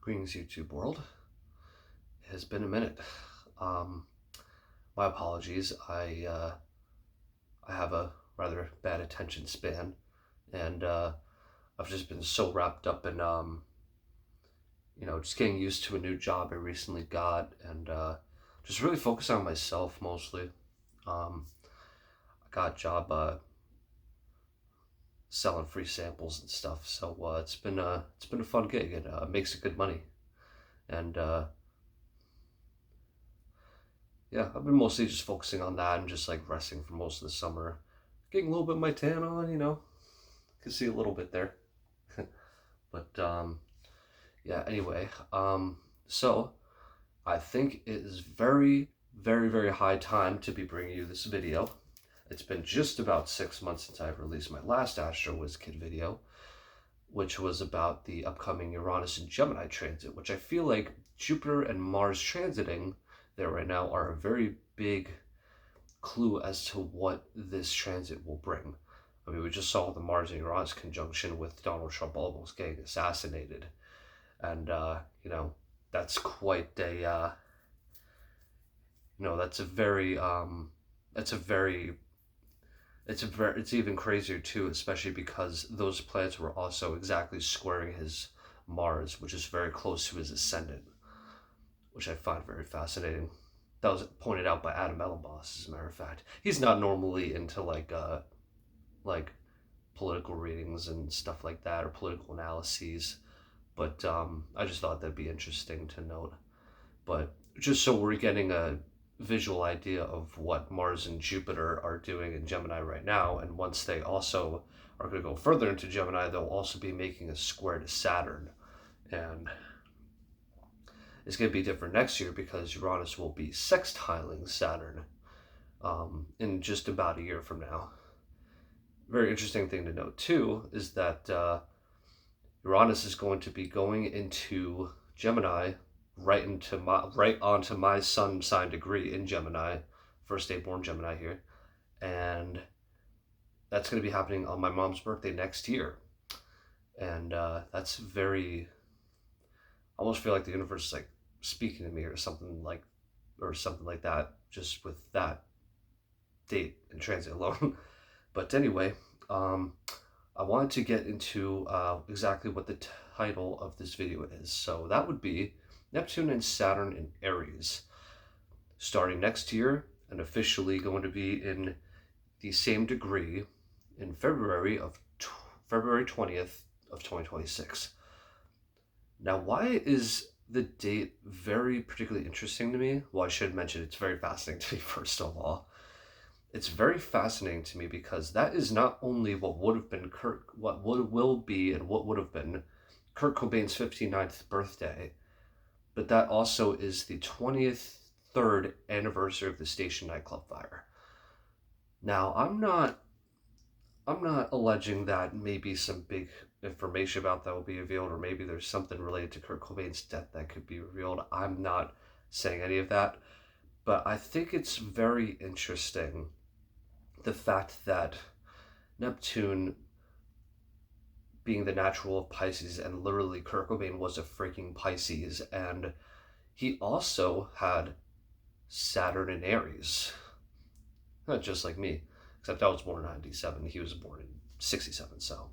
Greetings, YouTube world. It has been a minute. My apologies. I have a rather bad attention span, and I've just been so wrapped up in just getting used to a new job I recently got, and just really focus on myself mostly. I got a job selling free samples and stuff, so it's been a fun gig. It makes good money, and yeah, I've been mostly just focusing on that and just like resting for most of the summer, getting a little bit of my tan on. Can see a little bit there. But yeah. Anyway, so I think it is very, very, very high time to be bringing you this video. It's been just about 6 months since I released my last Wiz-Kid video, which was about the upcoming Uranus and Gemini transit, which I feel like Jupiter and Mars transiting there right now are a very big clue as to what this transit will bring. I mean, we just saw the Mars and Uranus conjunction with Donald Trump almost getting assassinated. And, that's quite a, it's even crazier too, especially because those planets were also exactly squaring his Mars, which is very close to his ascendant, which I find very fascinating. That was pointed out by Adam Ellenboss, as a matter of fact. He's not normally into like political readings and stuff like that, or political analyses, but I just thought that'd be interesting to note. But just so we're getting a visual idea of what Mars and Jupiter are doing in Gemini right now, and once they also are going to go further into Gemini, they'll also be making a square to Saturn, and it's going to be different next year because Uranus will be sextiling Saturn in just about a year from now. Very interesting thing to note too is that Uranus is going to be going into Gemini right onto my sun sign degree in Gemini, first day born Gemini here, and that's going to be happening on my mom's birthday next year, and that's very. I almost feel like the universe is like speaking to me or something like that, just with that date and transit alone. But anyway, I wanted to get into exactly what the title of this video is. So that would be Neptune and Saturn in Aries, starting next year and officially going to be in the same degree in February 20th of 2026. Now, why is the date very particularly interesting to me? Well, I should mention it's very fascinating to me, first of all. It's very fascinating to me because that is not only what would have been what will be and what would have been Kurt Cobain's 59th birthday, but that also is the 23rd anniversary of the station nightclub fire. Now, I'm not alleging that maybe some big information about that will be revealed, or maybe there's something related to Kurt Cobain's death that could be revealed. I'm not saying any of that, but I think it's very interesting the fact that Neptune being the natural of Pisces, and literally Kurt Cobain was a freaking Pisces, and he also had Saturn in Aries, not just like me, except I was born in 97, he was born in 67, so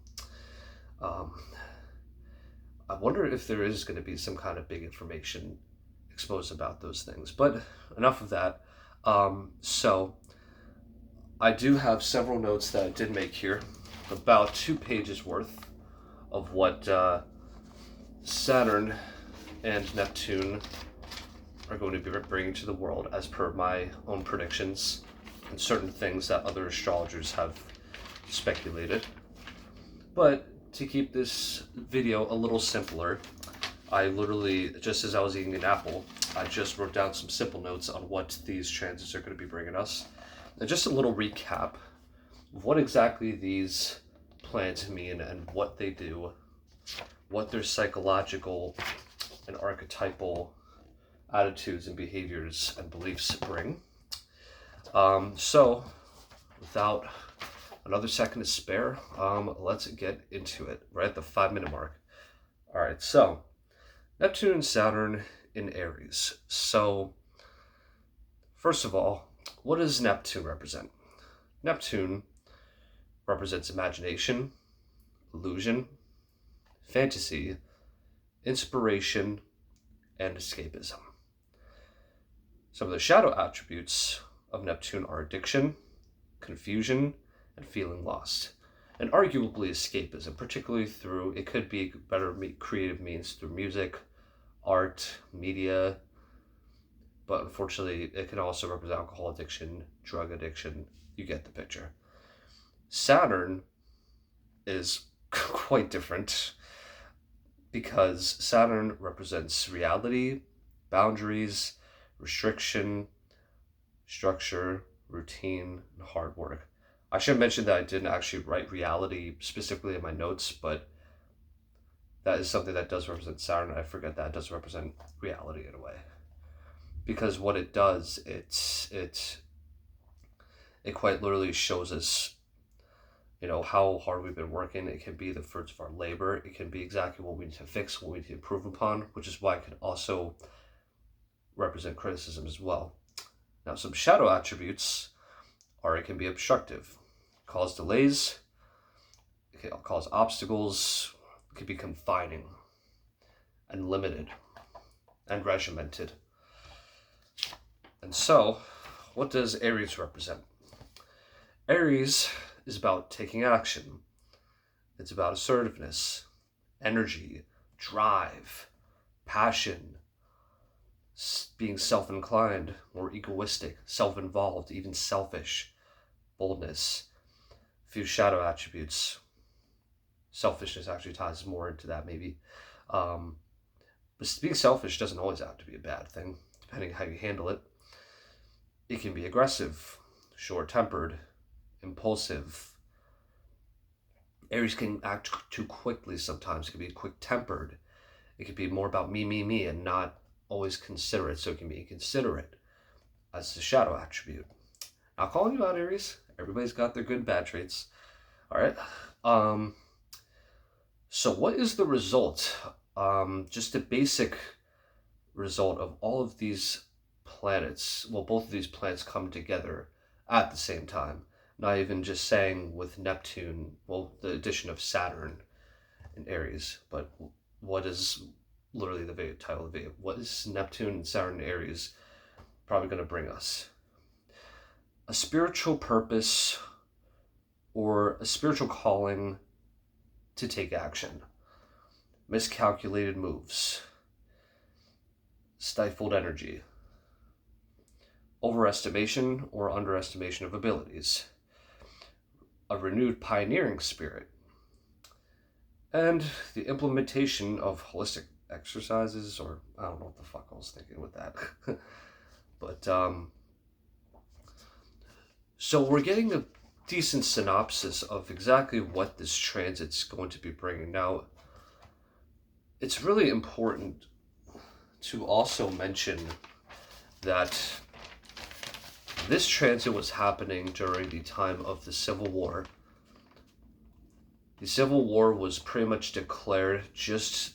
I wonder if there is going to be some kind of big information exposed about those things. But enough of that. So I do have several notes that I did make here, about 2 pages worth of what Saturn and Neptune are going to be bringing to the world as per my own predictions and certain things that other astrologers have speculated. But to keep this video a little simpler, I literally, just as I was eating an apple, I just wrote down some simple notes on what these transits are going to be bringing us. And just a little recap of what exactly these planets mean and what they do, what their psychological and archetypal attitudes and behaviors and beliefs bring. So, without another second to spare, let's get into it, right at the 5-minute mark. All right, so Neptune and Saturn in Aries. So, first of all, what does Neptune represent? Neptune represents imagination, illusion, fantasy, inspiration, and escapism. Some of the shadow attributes of Neptune are addiction, confusion, and feeling lost. And arguably escapism, particularly through, it could be better creative means through music, art, media, but unfortunately it can also represent alcohol addiction, drug addiction. You get the picture. Saturn is quite different because Saturn represents reality, boundaries, restriction, structure, routine, and hard work. I should mention that I didn't actually write reality specifically in my notes, but that is something that does represent Saturn. I forget that it does represent reality in a way. Because what it does, it quite literally shows us, how hard we've been working. It can be the fruits of our labor. It can be exactly what we need to fix, what we need to improve upon, which is why it can also represent criticism as well. Now, some shadow attributes are it can be obstructive, cause delays, it can cause obstacles, it can be confining and limited and regimented. And so, what does Aries represent? Aries is about taking action. It's about assertiveness, energy, drive, passion, being self-inclined or egoistic, self-involved, even selfish, boldness. A few shadow attributes. Selfishness actually ties more into that maybe. But being selfish doesn't always have to be a bad thing, depending on how you handle it. It can be aggressive, short-tempered, impulsive. Aries can act too quickly sometimes. It can be quick-tempered. It can be more about me, and not always considerate. So it can be inconsiderate as the shadow attribute. Now, calling you out, Aries. Everybody's got their good and bad traits. All right. So what is the result? Just a basic result of all of these planets. Well, both of these planets come together at the same time. Not even just saying with Neptune, well, the addition of Saturn in Aries, but what is literally the video title of the video? What is Neptune and Saturn in Aries probably going to bring us? A spiritual purpose or a spiritual calling to take action. Miscalculated moves. Stifled energy. Overestimation or underestimation of abilities. A renewed pioneering spirit. And the implementation of holistic exercises, or I don't know what the fuck I was thinking with that. But, so we're getting a decent synopsis of exactly what this transit's going to be bringing. Now, it's really important to also mention that this transit was happening during the time of the Civil War. The Civil War was pretty much declared just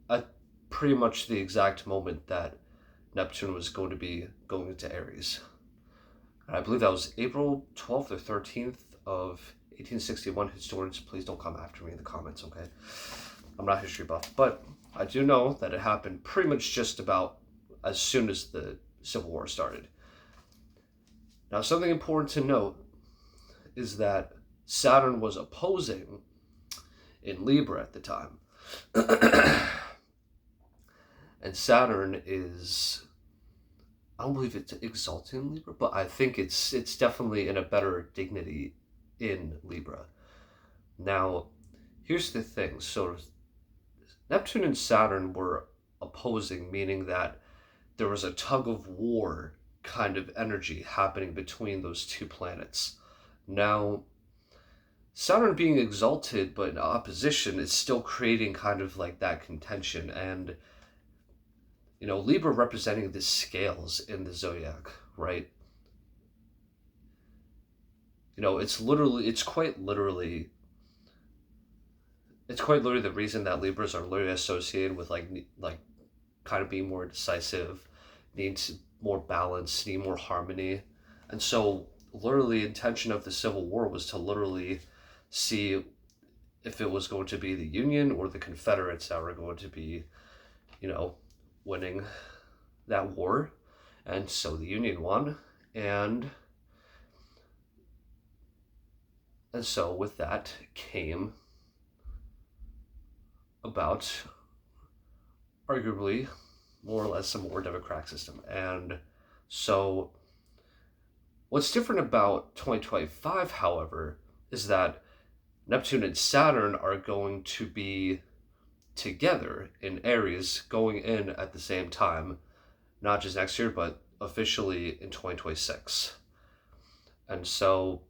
at pretty much the exact moment that Neptune was going to be going into Aries. And I believe that was April 12th or 13th of 1861. Historians, please don't come after me in the comments, okay? I'm not a history buff, but I do know that it happened pretty much just about as soon as the Civil War started. Now, something important to note is that Saturn was opposing in Libra at the time. And Saturn is, I don't believe it's exalted in Libra, but I think it's definitely in a better dignity in Libra. Now, here's the thing. So Neptune and Saturn were opposing, meaning that there was a tug of war kind of energy happening between those two planets. Now, Saturn being exalted but in opposition is still creating kind of like that contention. And, Libra representing the scales in the zodiac, right? It's quite literally it's quite literally the reason that Libras are literally associated with like kind of being more decisive, needs more balance, need more harmony. And so literally intention of the Civil War was to literally see if it was going to be the Union or the Confederates that were going to be, you know, winning that war. And so the Union won. And so with that came about arguably more or less a more democratic system. And so what's different about 2025, however, is that Neptune and Saturn are going to be together in Aries going in at the same time, not just next year, but officially in 2026. And so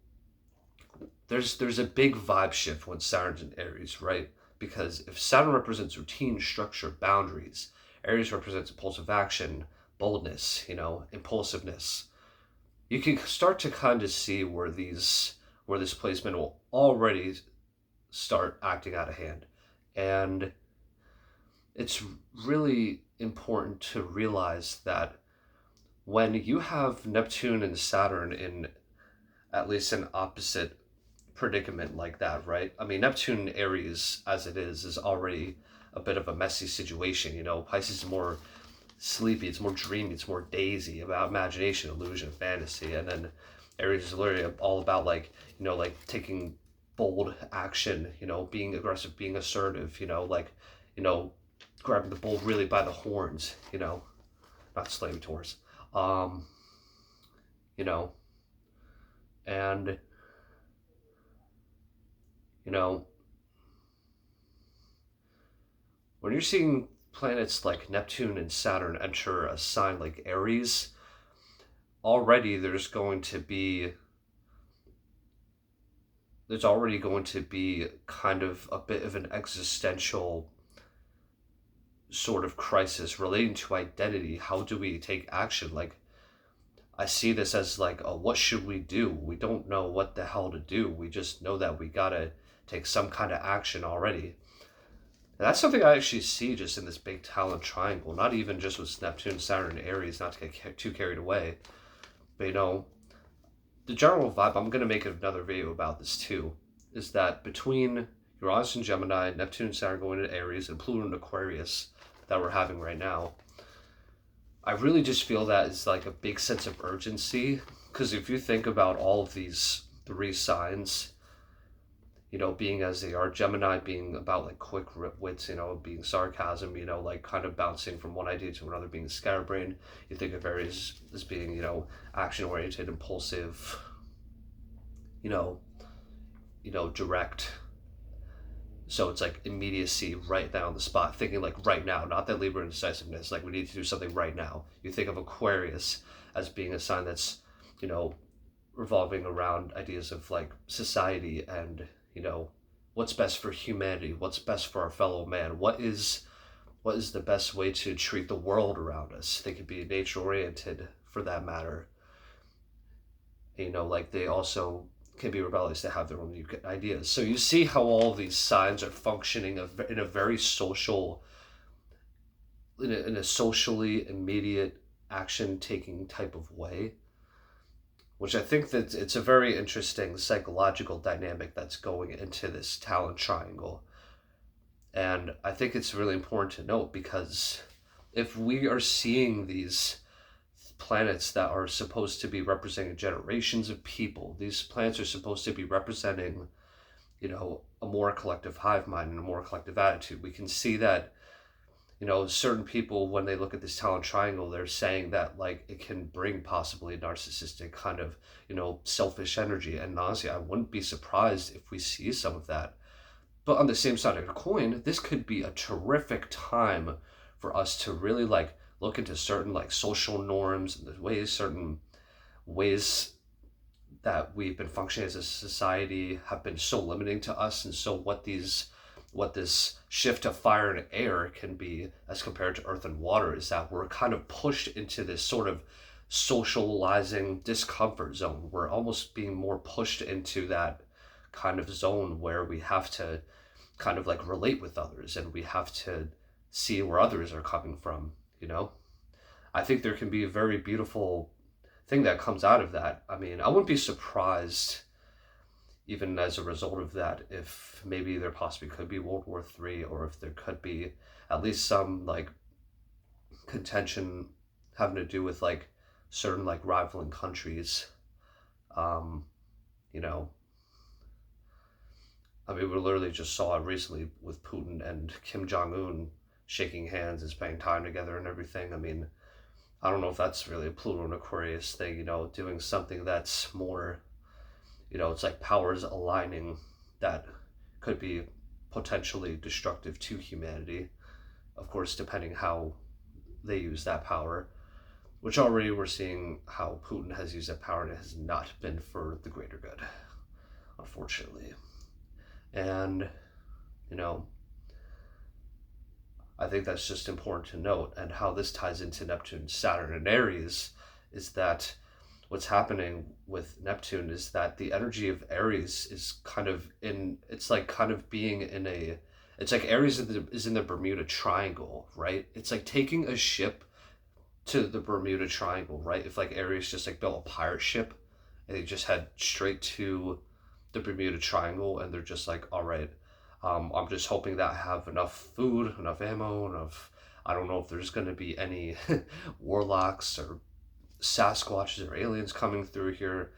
there's a big vibe shift when Saturn's in Aries, right? Because if Saturn represents routine, structure, boundaries, Aries represents impulsive action, boldness, impulsiveness. You can start to kind of see where this placement will already start acting out of hand. And it's really important to realize that when you have Neptune and Saturn in at least an opposite predicament like that, right? I mean, Neptune Aries, as it is already a bit of a messy situation. Pisces is more sleepy, it's more dreamy, it's more daisy, about imagination, illusion, fantasy. And then Aries is literally all about like taking bold action, being aggressive, being assertive, grabbing the bull really by the horns, not slaving to horse. And when you're seeing planets like Neptune and Saturn enter a sign like Aries, already there's already going to be kind of a bit of an existential sort of crisis relating to identity. How do we take action? Like, I see this as like, what should we do? We don't know what the hell to do. We just know that we gotta take some kind of action already. And that's something I actually see just in this big talent triangle, not even just with Neptune, Saturn, and Aries, not to get too carried away. But the general vibe, I'm going to make another video about this too, is that between Uranus and Gemini, Neptune and Saturn going into Aries, and Pluto and Aquarius that we're having right now, I really just feel that it's like a big sense of urgency. Because if you think about all of these three signs, being as they are, Gemini being about like quick wits, being sarcasm, like kind of bouncing from one idea to another, being scatterbrained. You think of Aries as being, action-oriented, impulsive, direct. So it's like immediacy, right now on the spot, thinking like right now, not that Libra indecisiveness, like we need to do something right now. You think of Aquarius as being a sign that's, revolving around ideas of like society and, what's best for humanity, what's best for our fellow man, what is the best way to treat the world around us. They could be nature oriented for that matter. Like they also can be rebellious, to have their own unique ideas. So you see how all of these signs are functioning in a very social, in a socially immediate action taking type of way, which I think that it's a very interesting psychological dynamic that's going into this talent triangle. And I think it's really important to note, because if we are seeing these planets that are supposed to be representing generations of people, these planets are supposed to be representing, a more collective hive mind and a more collective attitude. We can see that, certain people, when they look at this talent triangle, they're saying that like it can bring possibly a narcissistic kind of, selfish energy. And honestly, I wouldn't be surprised if we see some of that. But on the same side of the coin, this could be a terrific time for us to really like look into certain like social norms and the certain ways that we've been functioning as a society have been so limiting to us. And so what this shift of fire and air can be as compared to earth and water is that we're kind of pushed into this sort of socializing discomfort zone. We're almost being more pushed into that kind of zone where we have to kind of like relate with others, and we have to see where others are coming from, you know? I think there can be a very beautiful thing that comes out of that. I mean, I wouldn't be surprised, even as a result of that, if maybe there possibly could be World War III, or if there could be at least some like contention having to do with like certain like rivaling countries. Um, you know, I mean, we literally just saw it recently with Putin and Kim Jong Un shaking hands and spending time together and everything. I mean, I don't know if that's really a Pluto and Aquarius thing, you know, doing something that's more, you know, it's like powers aligning that could be potentially destructive to humanity. Of course, depending how they use that power, which already we're seeing how Putin has used that power and it has not been for the greater good, unfortunately. And, you know, I think that's just important to note. And how this ties into Neptune, Saturn, and Aries is that what's happening with Neptune is that the energy of Aries is kind of in, it's like kind of being in a, it's like Aries is in the Bermuda Triangle, right? It's like taking a ship to the Bermuda Triangle, right? If like Aries just like built a pirate ship and they just head straight to the Bermuda Triangle, and they're just like, all right, I'm just hoping that I have enough food, enough ammo, enough. I don't know if there's going to be any warlocks or Sasquatches or aliens coming through here,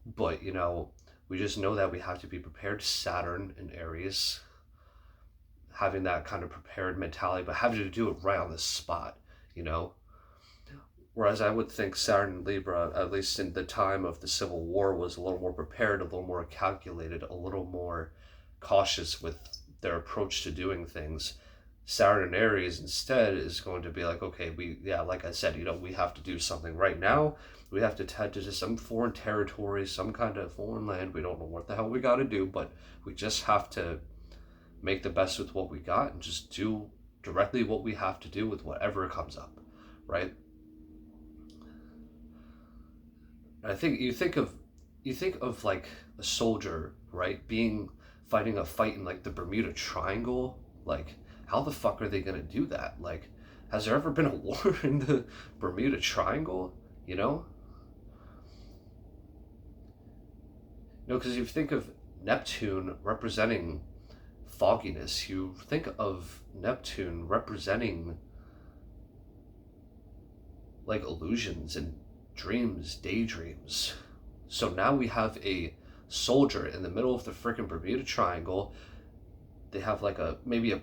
but you know, we just know that we have to be prepared. Saturn and Aries, having that kind of prepared mentality, but having to do it right on the spot, you know. Whereas I would think Saturn and Libra, at least in the time of the Civil War, was a little more prepared, a little more calculated, a little more cautious with their approach to doing things. Saturn and Aries instead is going to be like, okay, like I said, you know, we have to do something right now. We have to head to some foreign territory, some kind of foreign land. We don't know what the hell we got to do, but we just have to make the best with what we got and just do directly what we have to do with whatever comes up, right? I think you think of like a soldier, right, fighting a fight in like the Bermuda Triangle. Like, how the fuck are they gonna do that? Like, has there ever been a war in the Bermuda Triangle? You know? No, because you think of Neptune representing fogginess, you think of Neptune representing like illusions and dreams, daydreams. So now we have a soldier in the middle of the freaking Bermuda Triangle. They have like maybe a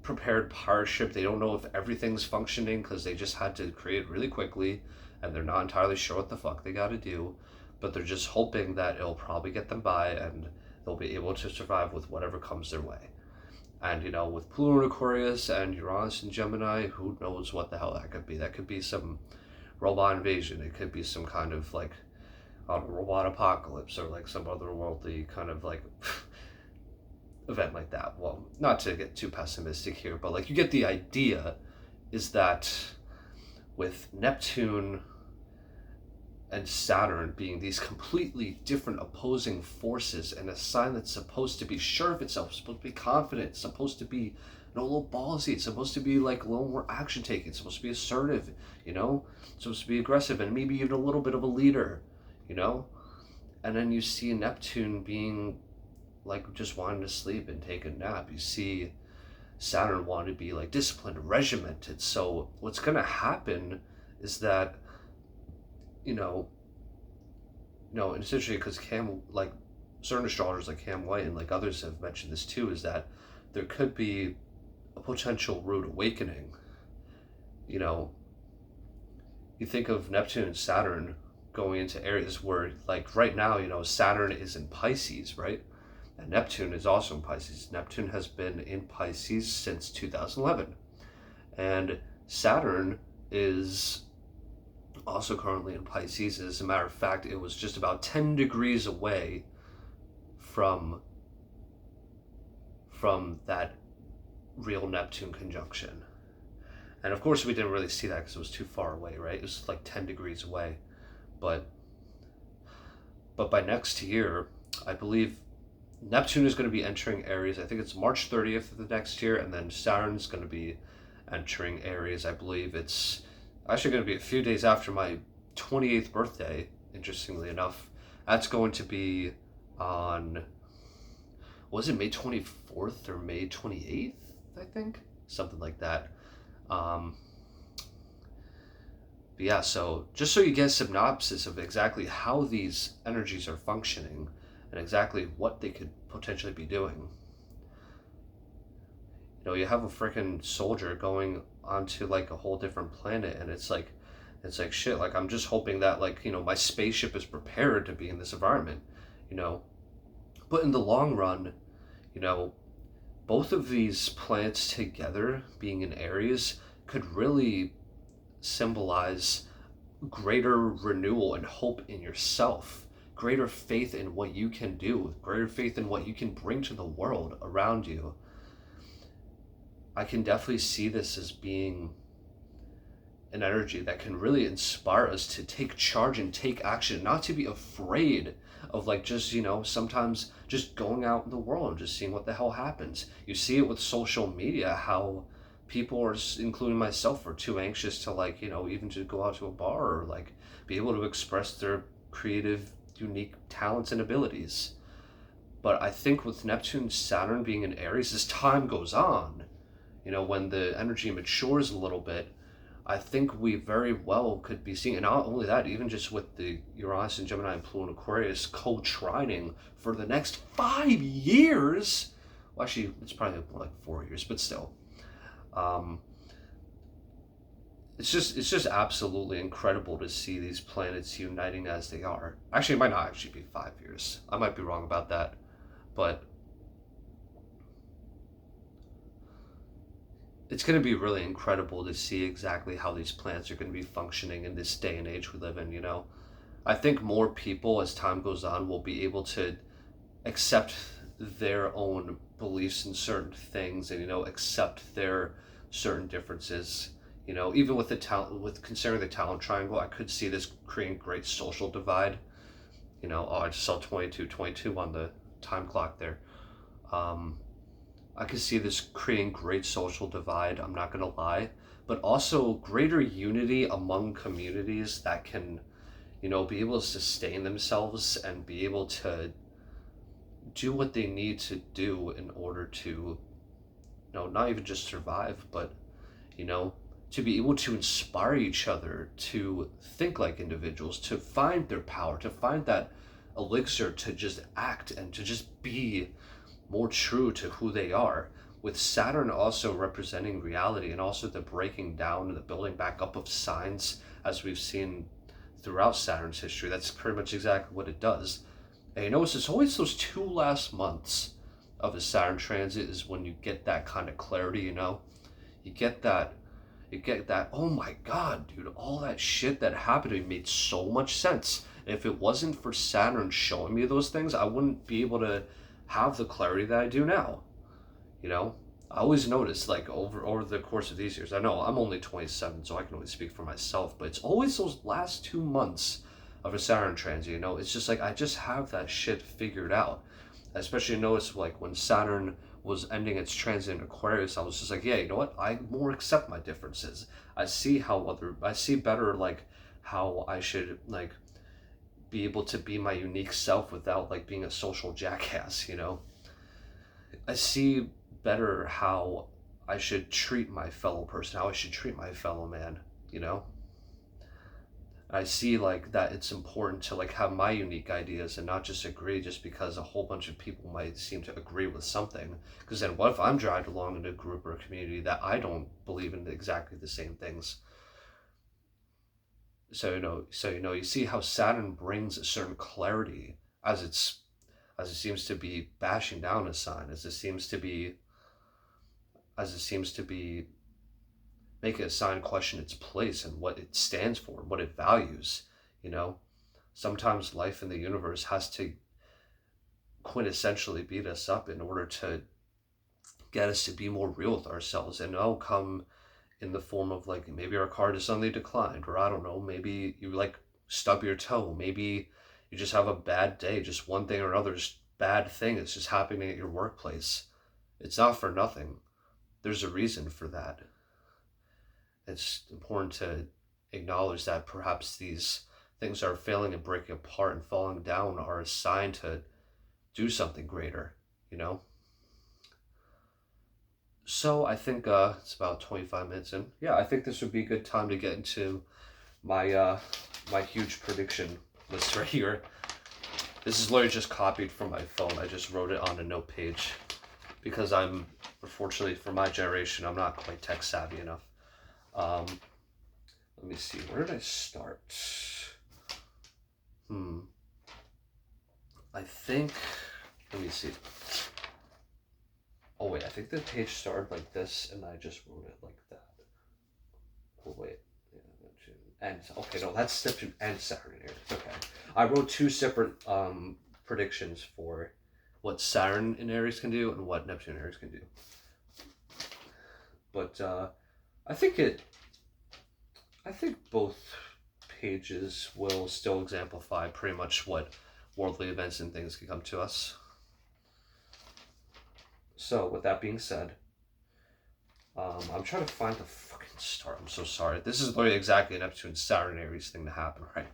prepared pirate ship. They don't know if everything's functioning because they just had to create it really quickly and they're not entirely sure what the fuck they got to do, but they're just hoping that it'll probably get them by and they'll be able to survive with whatever comes their way. And, you know, with Pluto and Aquarius and Uranus and Gemini, who knows what the hell that could be. That could be some robot invasion. It could be some kind of like robot apocalypse, or like some otherworldly kind of like event like that. Well, not to get too pessimistic here, but like you get the idea, is that with Neptune and Saturn being these completely different opposing forces, and a sign that's supposed to be sure of itself, supposed to be confident, supposed to be a little ballsy, it's supposed to be like a little more action taking, it's supposed to be assertive, you know, it's supposed to be aggressive and maybe even a little bit of a leader, you know. And then you see Neptune being like just wanting to sleep and take a nap. You see Saturn wanting to be like disciplined, regimented. So what's gonna happen is that, you know, and essentially, because like certain astrologers like Cam White and like others have mentioned this too, is that there could be a potential rude awakening. You know, you think of Neptune and Saturn going into areas where, like right now, you know, Saturn is in Pisces, right? And Neptune is also in Pisces. Neptune has been in Pisces since 2011. And Saturn is also currently in Pisces. As a matter of fact, it was just about 10 degrees away from that real Neptune conjunction. And of course we didn't really see that because it was too far away, right? It was like 10 degrees away. But by next year, I believe Neptune is going to be entering Aries. I think it's March 30th of the next year, and then Saturn's going to be entering Aries. I believe it's actually going to be a few days after my 28th birthday, interestingly enough. That's going to be on, was it May 24th or May 28th, I think? Something like that. Um, but yeah, so just so you get a synopsis of exactly how these energies are functioning and exactly what they could potentially be doing. You have a freaking soldier going onto like a whole different planet, and it's like shit. Like, I'm just hoping that, like, my spaceship is prepared to be in this environment, you know. But in the long run, you know, both of these planets together being in Aries could really symbolize greater renewal and hope in yourself, greater faith in what you can do, greater faith in what you can bring to the world around you. I can definitely see this as being an energy that can really inspire us to take charge and take action, not to be afraid of, like, just, sometimes just going out in the world and just seeing what the hell happens. You see it with social media, how people are, including myself, are too anxious to, like, even to go out to a bar or like be able to express their creative, unique talents and abilities. But I think with Neptune, Saturn being in Aries, as time goes on, when the energy matures a little bit, I think we very well could be seeing, and not only that, even just with the Uranus and Gemini and Pluto and Aquarius co-trining for the next 5 years. Well, actually, it's probably more like 4 years, but still. It's just absolutely incredible to see these planets uniting as they are. Actually, it might not actually be 5 years. I might be wrong about that, but it's going to be really incredible to see exactly how these planets are going to be functioning in this day and age we live in. I think more people, as time goes on, will be able to accept their own beliefs in certain things, and accept their certain differences. Even with the talent, with considering the talent triangle, I could see this creating great social divide. I just saw 22 on the time clock there. I could see this creating great social divide, I'm not going to lie, but also greater unity among communities that can, be able to sustain themselves and be able to do what they need to do in order to, not even just survive, but, to be able to inspire each other to think like individuals, to find their power, to find that elixir to just act and to just be more true to who they are, with Saturn also representing reality and also the breaking down and the building back up of signs, as we've seen throughout Saturn's history. That's pretty much exactly what it does. And it's always those 2 last months of a Saturn transit is when you get that kind of clarity. You get that, oh my god, dude, all that shit that happened to me made so much sense. And if it wasn't for Saturn showing me those things, I wouldn't be able to have the clarity that I do now. I always notice, like, over the course of these years, I know I'm only 27, so I can only speak for myself, but it's always those last 2 months of a Saturn transit. It's just like I just have that shit figured out. I especially noticed, like, when Saturn was ending its transit in Aquarius, I was just like, yeah, you know what? I more accept my differences. I see better, like, how I should, like, be able to be my unique self without, like, being a social jackass. I see better how I should treat my fellow person, how I should treat my fellow man. I see, like, that it's important to, like, have my unique ideas and not just agree just because a whole bunch of people might seem to agree with something. Because then what if I'm dragged along in a group or a community that I don't believe in exactly the same things? So you see how Saturn brings a certain clarity as it seems to be bashing down a sign, as it seems to be making a sign question its place and what it stands for, what it values. Sometimes life in the universe has to quintessentially beat us up in order to get us to be more real with ourselves, and it'll come in the form of, like, maybe our card is suddenly declined, or I don't know, maybe you, like, stub your toe, maybe you just have a bad day, just one thing or another just bad thing that's just happening at your workplace. It's not for nothing. There's a reason for that. It's important to acknowledge that perhaps these things are failing and breaking apart and falling down are a sign to do something greater, you know? So I think it's about 25 minutes in. Yeah, I think this would be a good time to get into my huge prediction list right here. This is literally just copied from my phone. I just wrote it on a note page because unfortunately for my generation, I'm not quite tech savvy enough. Let me see, where did I start? I think, let me see. Oh wait, I think the page started like this and I just wrote it like that. Oh wait, and okay, no, that's Neptune and Saturn in Aries. Okay, I wrote two separate predictions for what Saturn in Aries can do and what Neptune in Aries can do. But I think both pages will still exemplify pretty much what worldly events and things can come to us. So with that being said, I'm trying to find the fucking start. I'm so sorry. This is literally exactly a Neptune Saturn Aries thing to happen, right?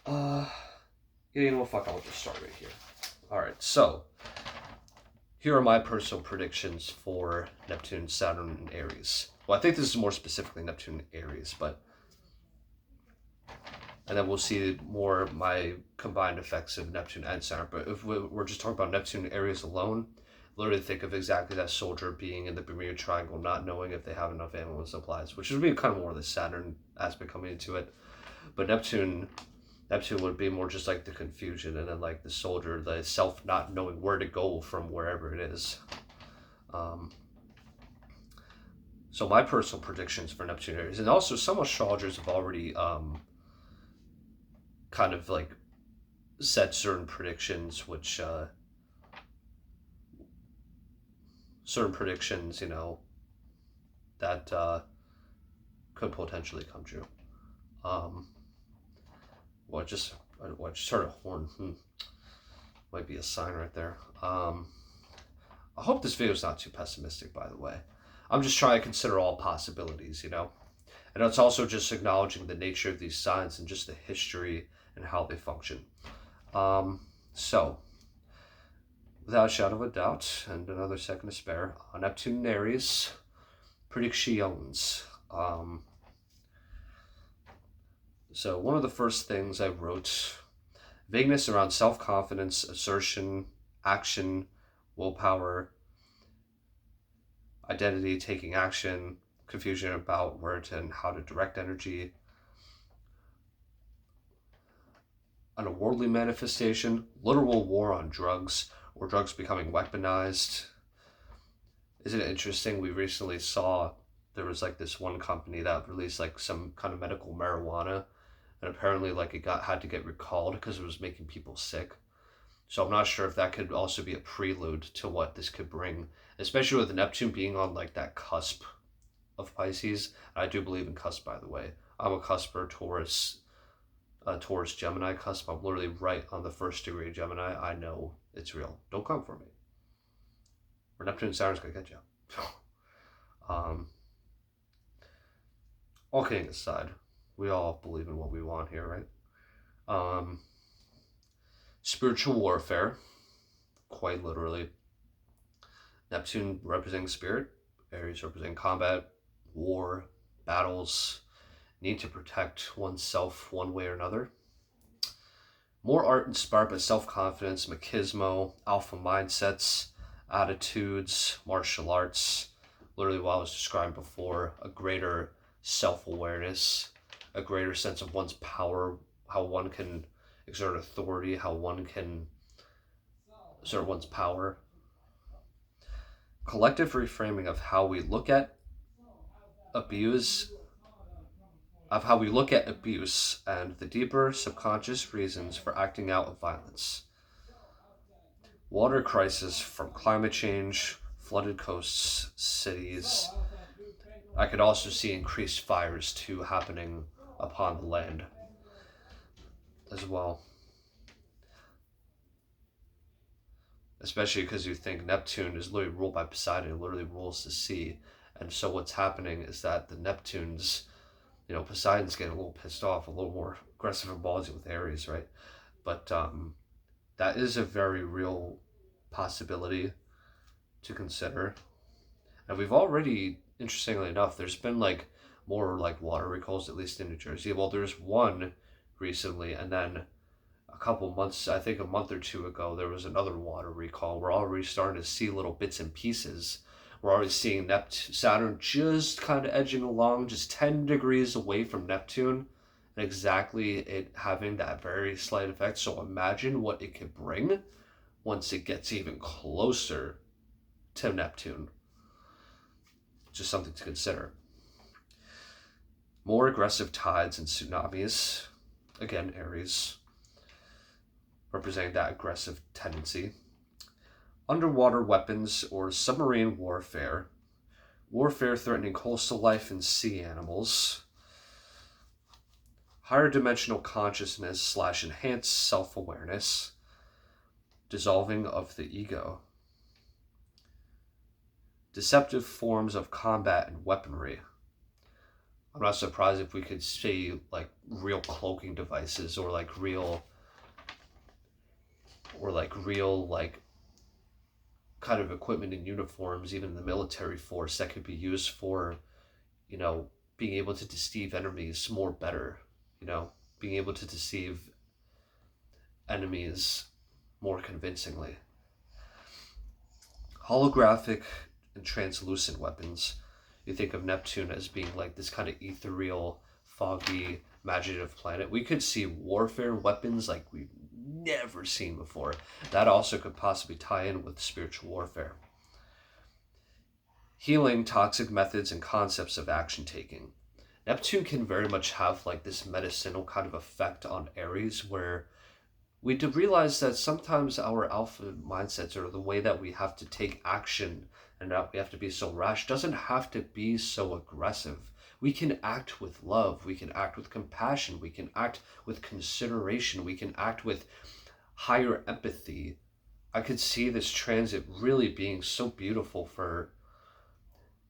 Yeah, you know what? Fuck, I'll just start right here. Alright, so here are my personal predictions for Neptune, Saturn, and Aries. Well, I think this is more specifically Neptune Aries, but... And then we'll see more my combined effects of Neptune and Saturn. But if we're just talking about Neptune Aries alone, literally think of exactly that soldier being in the Bermuda Triangle, not knowing if they have enough ammo and supplies, which would be kind of more the Saturn aspect coming into it. But Neptune would be more just like the confusion, and then like the soldier, the self not knowing where to go from wherever it is. So my personal predictions for Neptune Aries, and also some astrologers have already kind of like said certain predictions, which certain predictions, you know, that could potentially come true. Well, I just heard a horn. Might be a sign right there. I hope this video is not too pessimistic, by the way. I'm just trying to consider all possibilities, you know? And it's also just acknowledging the nature of these signs and just the history and how they function. So, without a shadow of a doubt, and another second to spare, Neptune and Aries predictions. So one of the first things I wrote, vagueness around self-confidence, assertion, action, willpower, identity, taking action, confusion about where to and how to direct energy, an worldly manifestation, literal war on drugs, or drugs becoming weaponized. Isn't it interesting? We recently saw there was like this one company that released like some kind of medical marijuana, and apparently like it had to get recalled because it was making people sick. So I'm not sure if that could also be a prelude to what this could bring, especially with Neptune being on like that cusp of Pisces. I do believe in cusp, by the way. I'm a cusper, Taurus Gemini cusp. I'm literally right on the first degree of Gemini. I know it's real. Don't come for me. Or Neptune and Saturn's gonna get you. All kidding aside, we all believe in what we want here, right? Spiritual warfare, quite literally. Neptune representing spirit, Aries representing combat, war, battles, need to protect oneself one way or another. More art inspired by self-confidence, machismo, alpha mindsets, attitudes, martial arts, literally what I was describing before, a greater self-awareness, a greater sense of one's power, how one can exert authority, how one can exert one's power. Collective reframing of how we look at abuse, and the deeper subconscious reasons for acting out of violence. Water crisis from climate change, flooded coasts, cities. I could also see increased fires too happening upon the land. as well. Especially because you think Neptune is literally ruled by Poseidon, it literally rules the sea. And so what's happening is that the Neptunes, Poseidon's getting a little pissed off, a little more aggressive and ballsy with Aries, right? But that is a very real possibility to consider. And we've already, interestingly enough, there's been like more like water recalls, at least in New Jersey. Well, there's one recently, and then a couple months, I think a month or two ago, there was another water recall. We're already starting to see little bits and pieces. We're already seeing Saturn just kind of edging along, just 10 degrees away from Neptune, and exactly it having that very slight effect. So imagine what it could bring once it gets even closer to Neptune. Just something to consider. More aggressive tides and tsunamis. Again, Aries, representing that aggressive tendency. Underwater weapons or submarine warfare. Warfare threatening coastal life and sea animals. Higher dimensional consciousness / enhanced self-awareness. Dissolving of the ego. Deceptive forms of combat and weaponry. I'm not surprised if we could see like real cloaking devices or like real kind of equipment and uniforms, even in the military force, that could be used for, being able to deceive enemies more better, being able to deceive enemies more convincingly. Holographic and translucent weapons. You think of Neptune as being like this kind of ethereal, foggy, imaginative planet. We could see warfare weapons like we've never seen before. That also could possibly tie in with spiritual warfare. Healing, toxic methods, and concepts of action taking. Neptune can very much have like this medicinal kind of effect on Aries, where we do realize that sometimes our alpha mindsets, or the way that we have to take action and that we have to be so rash, doesn't have to be so aggressive. We can act with love, we can act with compassion, we can act with consideration, we can act with higher empathy. I could see this transit really being so beautiful for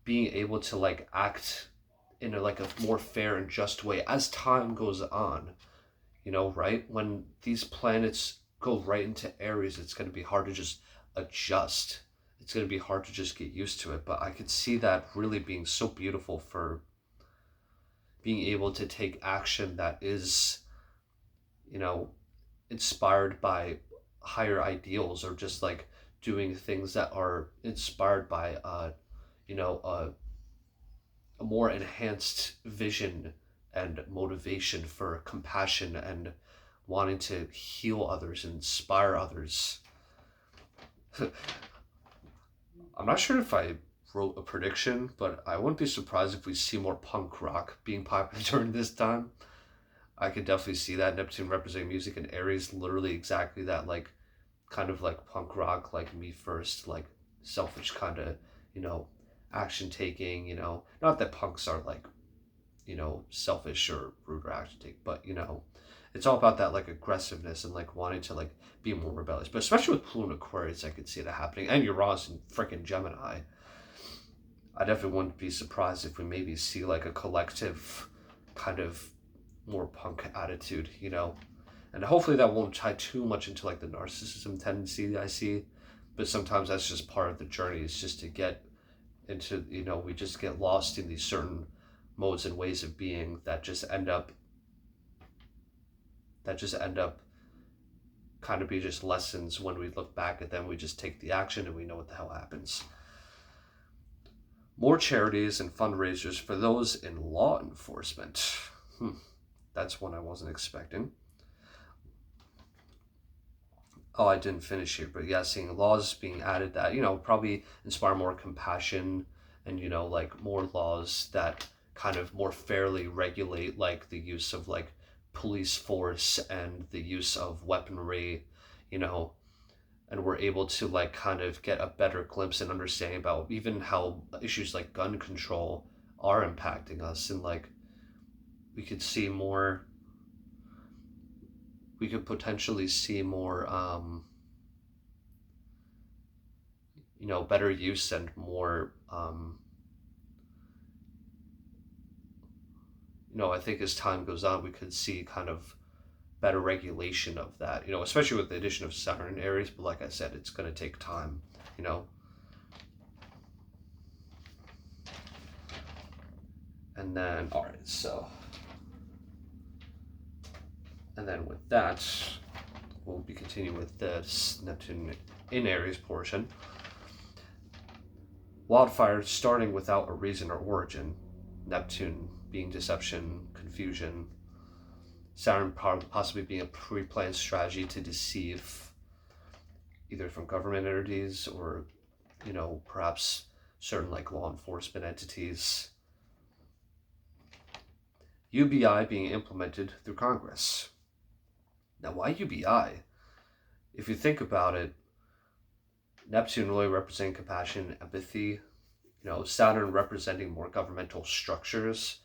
being able to like act in a more fair and just way as time goes on. Right? When these planets go right into Aries, it's going to be hard to just adjust. It's going to be hard to just get used to it. But I could see that really being so beautiful for being able to take action that is, inspired by higher ideals, or just like doing things that are inspired by, a more enhanced vision and motivation for compassion and wanting to heal others, inspire others. I'm not sure if I wrote a prediction, but I wouldn't be surprised if we see more punk rock being popular during this time. I could definitely see that. Neptune representing music, and Aries literally exactly that, like kind of like punk rock, like me first, like selfish kind of, action taking, not that punks are like, selfish or rude or action take, but it's all about that like aggressiveness and like wanting to like be more rebellious. But especially with Pluto and Aquarius, I could see that happening, and Uranus and freaking Gemini. I definitely wouldn't be surprised if we maybe see like a collective kind of more punk attitude, and hopefully that won't tie too much into like the narcissism tendency that I see. But sometimes that's just part of the journey. It's just to get into, we just get lost in these certain modes and ways of being that just end up kind of be just lessons. When we look back at them, we just take the action and we know what the hell happens. More charities and fundraisers for those in law enforcement. That's one I wasn't expecting. Oh, I didn't finish here, but yeah, seeing laws being added that, probably inspire more compassion, and, like more laws that kind of more fairly regulate like the use of like police force and the use of weaponry, and we're able to like kind of get a better glimpse and understanding about even how issues like gun control are impacting us, and like we could see more we could potentially see more, better use and more, I think as time goes on, we could see kind of better regulation of that, especially with the addition of Saturn and Aries. But like I said, it's going to take time, you know. And then, all right, so, and then with that, we'll be continuing with this Neptune in Aries portion. Wildfire starting without a reason or origin. Neptune being deception, confusion. Saturn possibly being a pre-planned strategy to deceive, either from government entities or, perhaps certain like law enforcement entities. UBI being implemented through Congress. Now, why UBI? If you think about it, Neptune really representing compassion, empathy, Saturn representing more governmental structures,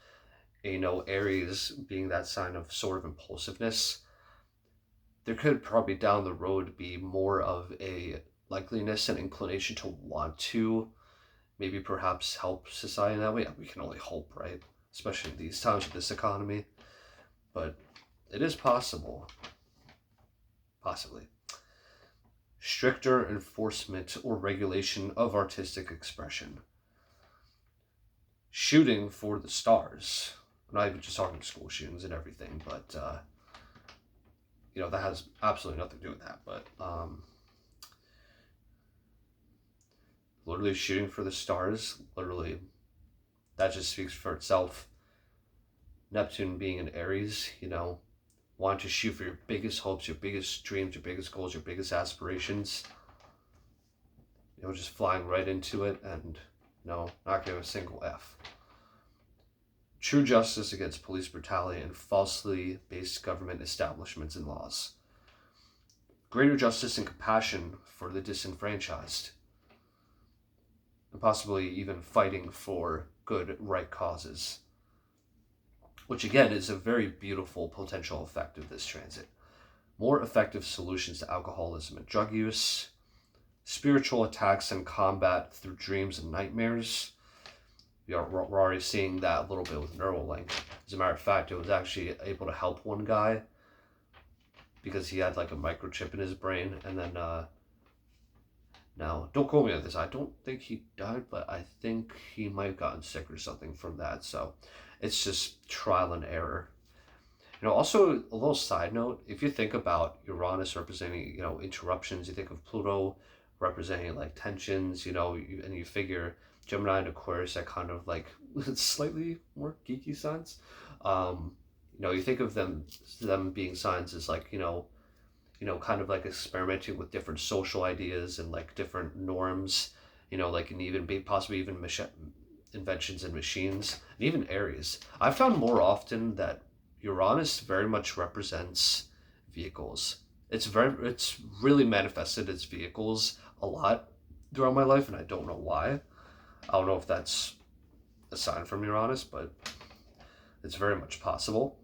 Aries being that sign of sort of impulsiveness. There could probably down the road be more of a likeliness and inclination to want to maybe perhaps help society in that way. We can only hope, right? Especially in these times with this economy. But it is possible. Possibly. Stricter enforcement or regulation of artistic expression. Shooting for the stars. I'm not even just talking school shootings and everything, but, that has absolutely nothing to do with that. But literally shooting for the stars, literally, that just speaks for itself. Neptune being in Aries, wanting to shoot for your biggest hopes, your biggest dreams, your biggest goals, your biggest aspirations. Just flying right into it and, not giving a single F. True justice against police brutality and falsely based government establishments and laws. Greater justice and compassion for the disenfranchised. And possibly even fighting for good, right causes. Which again is a very beautiful potential effect of this transit. More effective solutions to alcoholism and drug use. Spiritual attacks and combat through dreams and nightmares. We're already seeing that a little bit with Neuralink. As a matter of fact, it was actually able to help one guy because he had like a microchip in his brain. And then, now, don't quote me on this. I don't think he died, but I think he might have gotten sick or something from that. So it's just trial and error. Also a little side note, if you think about Uranus representing, interruptions, you think of Pluto representing like tensions, and you figure Gemini and Aquarius are kind of like slightly more geeky signs. You think of them being signs as like, kind of like experimenting with different social ideas and like different norms, like and even possibly even inventions in machines, and even Aries. I've found more often that Uranus very much represents vehicles. It's really manifested as vehicles a lot throughout my life, and I don't know why. I don't know if that's a sign from Uranus, but it's very much possible.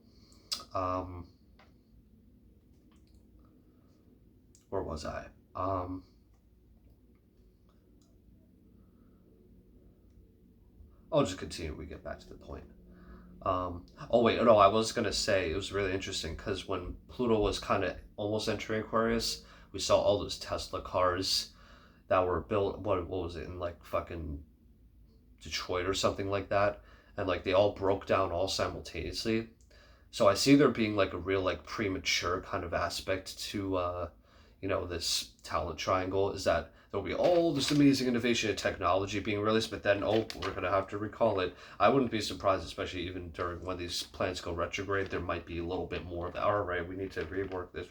Where was I? I'll just continue when we get back to the point. I was going to say, it was really interesting because when Pluto was kind of almost entering Aquarius, we saw all those Tesla cars that were built, what was it, in like fucking Detroit or something like that, and like they all broke down all simultaneously. So I see there being like a real like premature kind of aspect to this talent triangle, is that there'll be all this amazing innovation and technology being released, but then we're gonna have to recall it. I wouldn't be surprised, especially even during when these planets go retrograde, there might be a little bit more of that. All right, we need to rework this.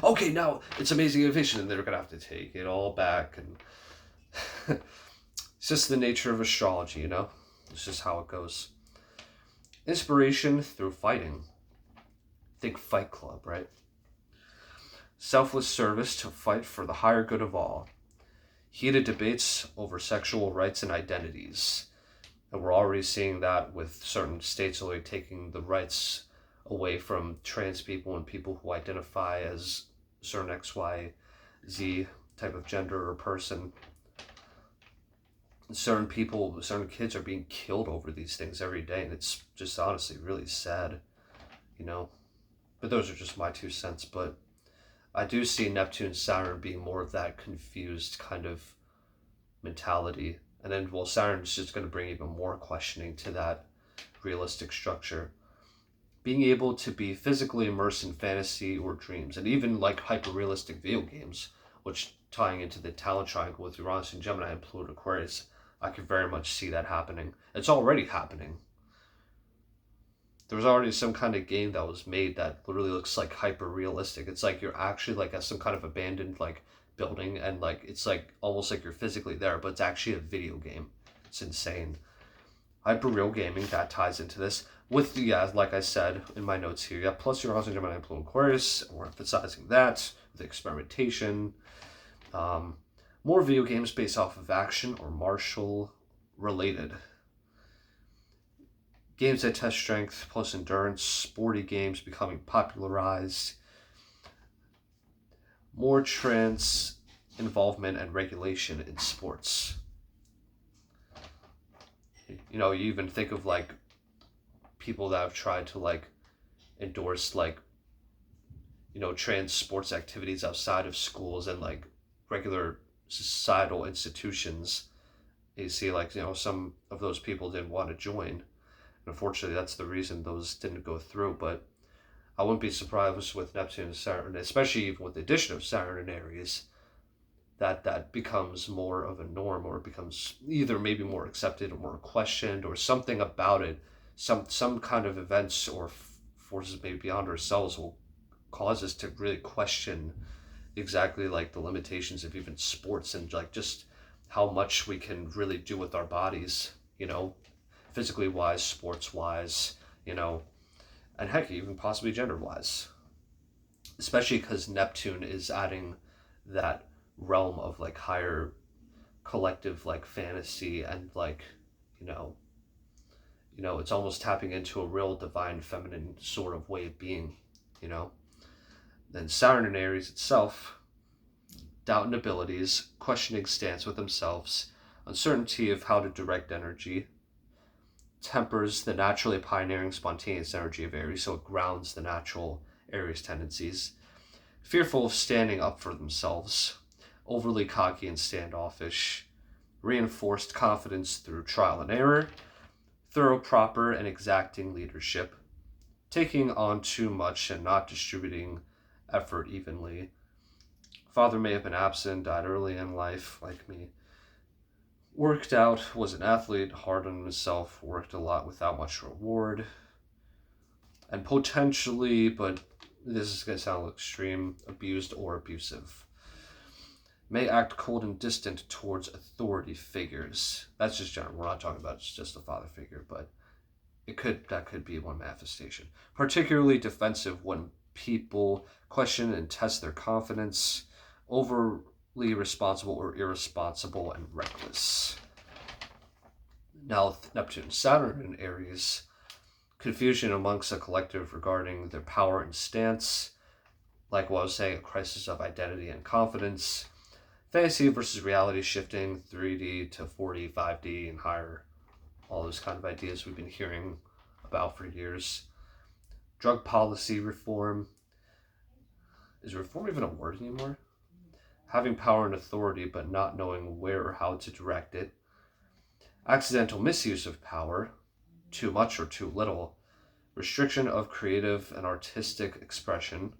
Okay, now it's amazing innovation, and they're gonna have to take it all back, and it's just the nature of astrology, It's just how it goes. Inspiration through fighting. Think Fight Club, right? Selfless service to fight for the higher good of all. Heated debates over sexual rights and identities. And we're already seeing that with certain states already taking the rights away from trans people and people who identify as certain XYZ type of gender or person. Certain people, certain kids are being killed over these things every day, and it's just honestly really sad, you know. But those are just my 2 cents. But I do see Neptune, Saturn being more of that confused kind of mentality. And then, well, Saturn's just going to bring even more questioning to that realistic structure. Being able to be physically immersed in fantasy or dreams, and even like hyper-realistic video games, which tying into the talent triangle with Uranus and Gemini and Pluto Aquarius, I could very much see that happening. It's already happening. There was already some kind of game that was made that literally looks like hyper-realistic. It's like you're actually like at some kind of abandoned like building, and like it's like almost like you're physically there, but it's actually a video game. It's insane. Hyper-real gaming, that ties into this. With the, like I said in my notes here, plus Uranus and Gemini and Pluto Aquarius, we're emphasizing that, the experimentation. More video games based off of action or martial related. Games that test strength plus endurance, sporty games becoming popularized. More trans involvement and regulation in sports. You know, you even think of like people that have tried to like endorse like, you know, trans sports activities outside of schools and like regular societal institutions. You see like, you know, some of those people didn't want to join. Unfortunately, that's the reason those didn't go through. But I wouldn't be surprised with Neptune and Saturn, especially even with the addition of Saturn and Aries, that becomes more of a norm, or becomes either maybe more accepted or more questioned, or something about it, some kind of events or forces maybe beyond ourselves will cause us to really question exactly like the limitations of even sports, and like just how much we can really do with our bodies, you know, physically wise, sports wise, you know, and heck, even possibly gender wise. Especially because Neptune is adding that realm of like higher collective like fantasy, and like, you know, it's almost tapping into a real divine feminine sort of way of being, you know. Then Saturn in Aries itself, doubt in abilities, questioning stance with themselves, uncertainty of how to direct energy, tempers the naturally pioneering spontaneous energy of Aries, so it grounds the natural Aries tendencies, fearful of standing up for themselves, overly cocky and standoffish, reinforced confidence through trial and error, thorough, proper, and exacting leadership, taking on too much and not distributing effort evenly. Father may have been absent, died early in life, like me. Worked out, was an athlete, hard on himself, worked a lot without much reward. And potentially, but this is going to sound extreme, abused or abusive. May act cold and distant towards authority figures. That's just general. We're not talking about just a father figure, but that could be one manifestation. Particularly defensive when people question and test their confidence. Overly responsible or irresponsible and reckless. Now, Neptune, Saturn in Aries. Confusion amongst a collective regarding their power and stance. Like what I was saying, a crisis of identity and confidence. Fantasy versus reality shifting, 3D to 4D, 5D, and higher. All those kind of ideas we've been hearing about for years. Drug policy reform. Is reform even a word anymore? Having power and authority but not knowing where or how to direct it. Accidental misuse of power. Too much or too little. Restriction of creative and artistic expression.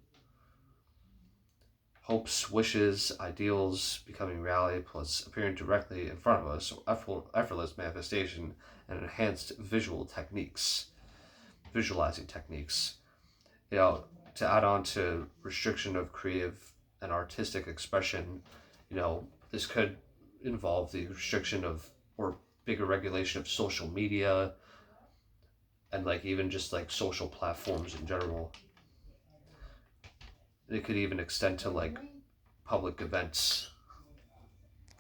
Hopes, wishes, ideals becoming reality plus appearing directly in front of us, or effortless manifestation and enhanced visualizing techniques. You know, to add on to restriction of creative and artistic expression, you know, this could involve the restriction of, or bigger regulation of social media, and like even just like social platforms in general. It could even extend to like public events